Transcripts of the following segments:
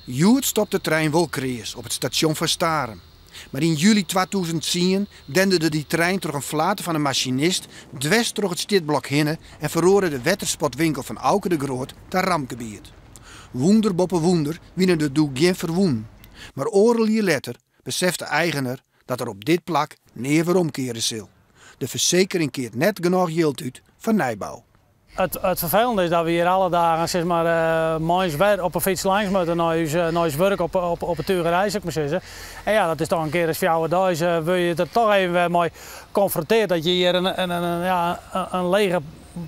Joet stopt de trein wel krees op het station van Staren. Maar in juli 2010 denderde die trein door een flaten van een machinist dwars door het stidblok heen en verroorde de wetterspotwinkel van Auke de Groot ter rampgebied. Woender boppe woender winnen de doe geen verwoen. Maar orenlier letter beseft de eigenaar dat er op dit plak neer weer omkeren zal. De verzekering keert net genoeg geld uit van Nijbouw. Het vervelende is dat we hier alle dagen zeg maar, op een fiets langs moeten naar ons werk op het Tugerij, zou ik maar zeggen. En ja, dat is toch een keer eens 4 dagen wil je er toch even mee confronteerd dat je hier een lege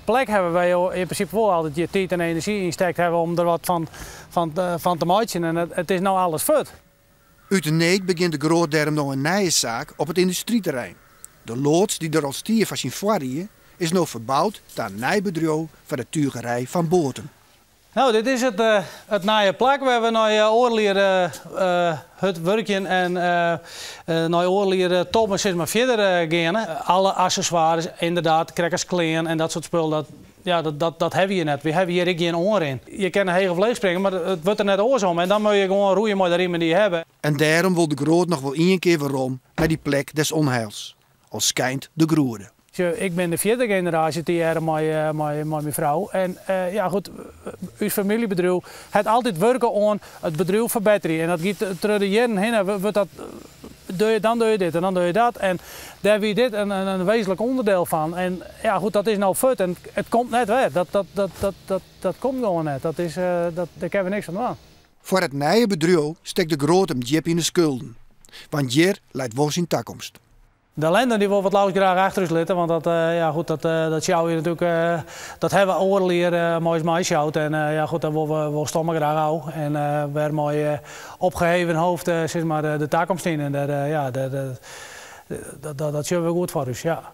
plek hebben waar je in principe wel altijd je tijd en energie in steekt hebben om er wat van te maken. En het is nou alles fut. Uit de Neet begint de Grootderm nog een nieuwe zaak op het industrieterrein. De loods die er al stier van zijn voordien is nu verbouwd tot een nieuw bedrijf van de Tugerij van Boorten. Nou, dit is het nieuwe plak waar we naar oorlier het werkje en naar oorlier top zeg maar verder gaan. Alle accessoires, inderdaad, krekkers, kleding en dat soort spullen. Dat hebben we hier net. We hebben hier geen oor in. Je kan een hege vlees springen, maar het wordt er net oorzaam. En dan moet je gewoon roeien met de riemen die je hebt. En daarom wil de Groot nog wel één keer waarom naar die plek des onheils. Al schijnt de Groede. Ik ben de 4e generatie die er met mijn vrouw. En ja goed, uw familiebedrijf heeft altijd werken aan het bedrijf verbeteren. En dat gaat terug de jaren heen. Dan doe je dit en dan doe je dat. En daar heb je dit een wezenlijk onderdeel van. En ja goed, dat is nou fut en het komt net weg. Dat komt gewoon net. Daar hebben we niks van aan. Voor het nieuwe bedrijf steekt de Groot hem diep in de schulden. Want hier leidt wel zijn toekomst. De lenden die wil wat lauw graag achter ons zitten, want dat sjouw je natuurlijk, dat hebben we oorlier mooi meisjouwt en ja goed, dat wil stommen graag houden en weer mooi opgeheven hoofd zeg maar de toekomst in en dat zullen we goed voor ons, ja.